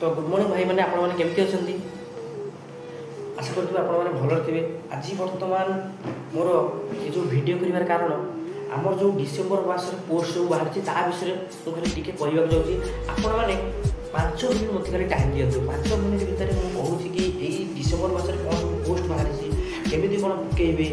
तो good morning भाई मैंने आपण मैंने केमती अच्छा आशा करूँ आपने भल थे। आज बर्तमान मोर ये जो वीडियो कर कारण आमर जो डिसेम्बर मास पोस्ट सब बाहर विषय मुझे खाली टी कहवाक जाऊँगी। आपण मैंने 5 मिनट मत खाली टाइम दिखाँ 5 मिनट भितर मुझे कहूँ कि यही डिसेम्बर मस कौन सब पोस्ट बाहरी केमी कौन पकड़े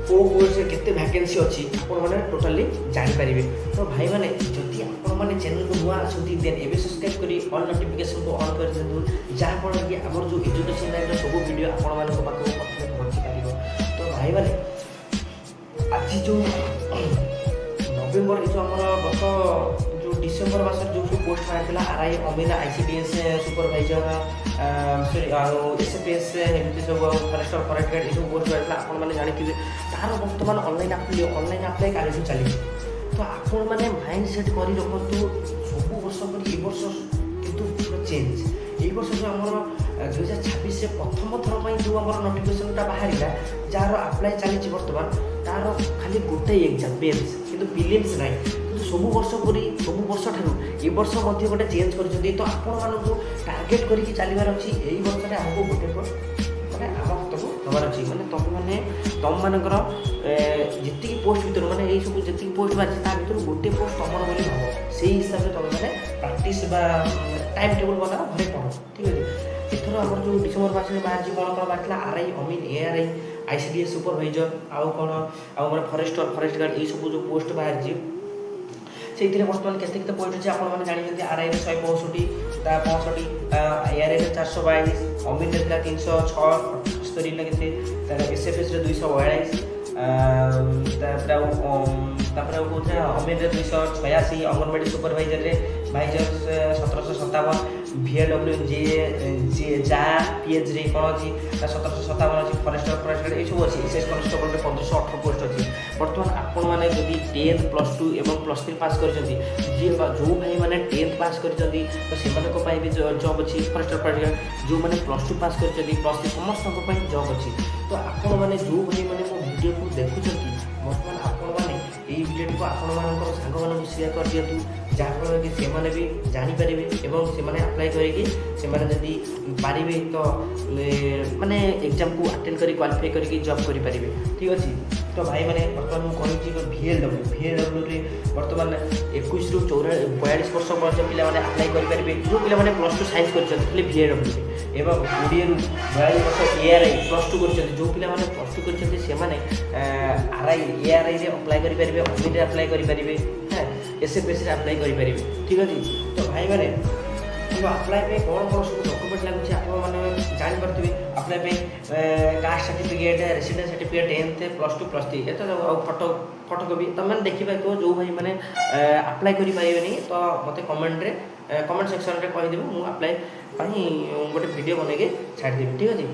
को कोर्स केते वैकेंसी अच्छी आपने टोटाली जानीपारे। तो भाई मैंने जदि आपने चैनल को नुआ अच्छा देन एवं सब्सक्राइब करी ऑल नोटिफिकेशन को ऑन कर दिखाँ जहाँफल कि आम जो एजुकेशन लाइन सब वीडियो आपण पाखक प्रथम पहुँची पार। तो भाई मैंने आज जो नवेम्बर जो आम गत जो डिसेम्बर मस जो सब पोस्ट बाहर आरआई अमीन आईसीडीएस सुपरवाइजर सॉरी एसएपीएस एमती सब फरेस्टर फरेस्ट गार्ड ये पोस्ट बाहर आपने जानी तार बर्तमान ऑनलाइन अप्लाई काली चली। तो आपण मैंने माइंड सेट कर रखु सब वर्ष पर ये वर्ष कितु चेंज ये वर्ष जो आम 2026 प्रथम थर पर जो आम नोटिफिकेशनटा बाहर जार अप्लाई चली बर्तमान तार खाली गोटे एग्जाम मेन्स किंतु प्रिलिम्स ना कि सब वर्ष परी सब वर्ष ठार ये वर्ष गोटे चेंज कर। तो आपण मानू टार्गेट करके चलबार अच्छी यही वर्ष में आमको गोटे मैंने आम हाथ को दबार अच्छी मैंने तुम मानकर जी पोस्ट भर मैंने यही सब जी पोस्ट बाहर भर गोटे पोस्ट तुम बोली हम से हिसाब से तुम मैंने प्राक्ट टाइम टेबल बनाओ घरे पढ़ ठीक है। एथर आम जो डिसेम्बर मस में बाहर कौन कौन बाहर आरआई अमीन एआरआई आईसीडीएस सुपरवाइजर आउ कौन आम फरेस्टर फरेस्ट गार्ड ये सब जो पोस्ट बाहर से बर्तमान केते पोस्ट अच्छे आपने जानते आरआई 165 एआरआई 422 अमीन 306 ना के एसएफएस 242 कौन अमीन 286 अंगनवाड़ी सुपरवाइजर भाइजर 1757 VAW जे जा पीएचडी कौन अच्छी 1757 अच्छी फरेस्टर फरेस्ट ये सब अच्छी एसएस कनस्टेबल 1518 पोस्ट अच्छी। बर्तमान आपण मैंने जब 10th +2 एवं +3 पास कर जो भाई मैंने 10th पास कर तो से भी जॉब अच्छी फरेस्टर फरेस्ट जो मैंने +2 पास कर +3 समस्त जॉब अच्छी। तो आपण मैंने जो भाई मैंने मो वीडियो को देखुं बर्तमान आपण मैंने यही वीडियो को आपण मान सांग मान शेयर कर दिंतु जहाँफल कि से भी जानीपारे और से अप्लाई करके पारे तो माने एग्जाम को अटेंड कर क्वालिफाई करके जॉब करें ठीक अच्छे। तो भाई मैंने बर्तमान मुझे VAW बर्तमान 21 ରୁ 42 वर्ष पर्यटन पे अप्लाई करेंगे जो पे +2 साइंस कर VAW एवं 20 ରୁ 42 वर्ष एआरआई +2 कर जो पे +2 कर आरआई एआरआई अप्लाई करेंगे अमीन अप्लाई करेंगे हाँ एसएफएस अप्लाई करेंगे ठीक अच्छे। तो भाई मैंने अप्लाई कौन कौन सब डॉक्यूमेंट लगुच आपने जानीपे apply caste certificate residence certificate 10th +2 +3 ये तो फोटो फोटोकॉपी तुम मैंने देखिए जो भाई मैंने अप्लाई करें तो मत कमेंट सेक्शन में कहीदेवे मुझे अप्लाई गोटे वीडियो बन के छाड़देवी ठीक अच्छे।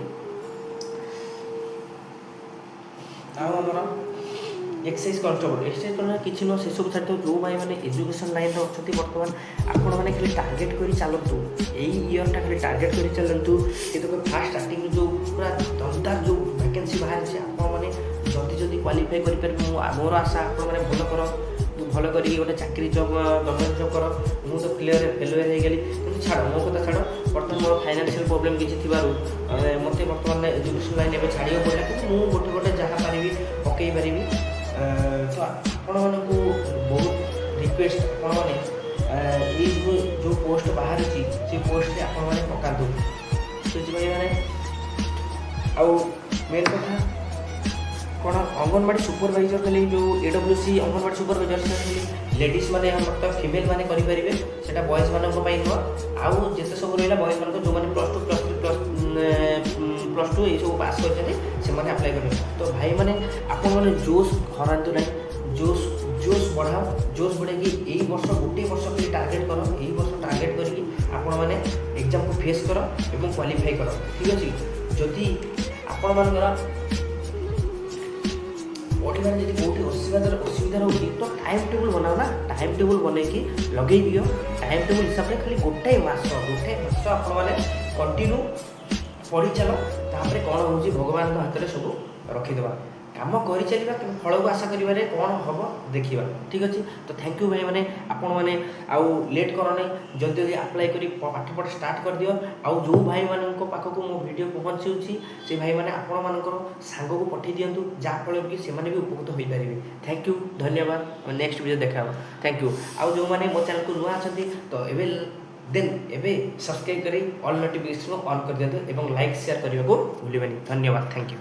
आमर एक्साइज कन्स्टेबल किसी नुह से सब छाड़ जो भाई मैंने एजुकेशन लाइन अच्छा बर्तमान आपण मैंने खाली टार्गेट कर चलतु यही इयरटा खाली टार्गेट कर चलतु ये फास्ट स्टार्टिंग जो पूरा दमदार जो वैकेंसी बाहर आपने जल्दी जल्दी क्वालिफाई करें मोर आशा आपने भल कर भल कर गोटे चाकरी जॉब गवर्नमेंट जॉब कर मुझे तो क्लियर फेलुअर हो गली कि छाड़ मो कथा छाड़ बर्तमान मोर फाइनान्शियल प्रोब्लेम किसी थी मत बर्तमान एजुकेशन लाइन एवं छाड़ा पड़ा कि मुझे गोटे गोटे जहाँ पारि पकई पारि। तो आपण मानक बहुत रिक्वेस्ट आपण मैंने ये जो पोस्ट बाहर से पोस्ट आपण मैंने पकातु मैंने आउ मेन कथा कौन अंगनवाड़ी सुपरवाइजर खाली जो AWC अंगनवाड़ी सुपरवाइजर खाली लेडीज मैंने मतलब फीमेल मैंने करेंगे से बॉयज मान नुह आउ जिते सब रहा बॉयज मान जो मैंने +2 ये सब पास कर अप्लाई करेंगे। तो भाई मैंने आपण मैंने जोश हरातु ना जोश बढ़ाओ जोश बढ़े यही वर्ष गोटे वर्ष खाली टार्गेट कर यही वर्ष टार्गेट करके आपण मैंने एग्जाम को फेस कर और क्वालिफाई कर ठीक अच्छे। जदि आपण मान पढ़ार जी कौटी असुविधा रोचे तो टाइम टेबल बनाओ ना टाइम टेबल बनई लगे दियो टाइम टेबल हिसाब से खाली गोटे मास आपने कंटिन्यू पढ़ी चलो तापर कौन हो भगवान हाथ में सब रखीदे କାମ କରି ଚାଲିବା କିନ୍ତୁ ଫଳକୁ ଆଶା କରିବାରେ କ'ଣ ହେବ ଦେଖିବା। ଠିକ୍ ଅଛି। ତ ଥ୍ୟାଙ୍କ ୟୁ ଭାଇମାନେ, ଆପଣମାନେ ଆଉ ଲେଟ୍ କର ନାହିଁ, ଜଲ୍ଦି ଜଲ୍ଦି ଆପ୍ଲାଏ କରି ପାଠପଢ଼ା ଷ୍ଟାର୍ଟ କରିଦିଅ। ଆଉ ଯେଉଁ ଭାଇମାନଙ୍କ ପାଖକୁ ମୋ ଭିଡ଼ିଓ ପହଞ୍ଚୁଛି ସେ ଭାଇମାନେ ଆପଣମାନଙ୍କର ସାଙ୍ଗକୁ ପଠାଇ ଦିଅନ୍ତୁ, ଯାହାଫଳରେ କି ସେମାନେ ବି ଉପକୃତ ହୋଇପାରିବେ। ଥ୍ୟାଙ୍କ ୟୁ, ଧନ୍ୟବାଦ। ନେକ୍ସଟ ଭିଡ଼ିଓ ଦେଖା ହେବ। Thank you. ଆଉ ଯେଉଁମାନେ ମୋ ଚ୍ୟାନେଲକୁ ନୂଆ ଅଛନ୍ତି ତ ଏବେ ସବସ୍କ୍ରାଇବ୍ କରି ଅଲ୍ ନୋଟିଫିକେସନ୍ ଅନ୍ କରିଦିଅନ୍ତୁ ଏବଂ ଲାଇକ୍ ସେୟାର କରିବାକୁ ଭୁଲିବେନି। ଧନ୍ୟବାଦ। Thank you.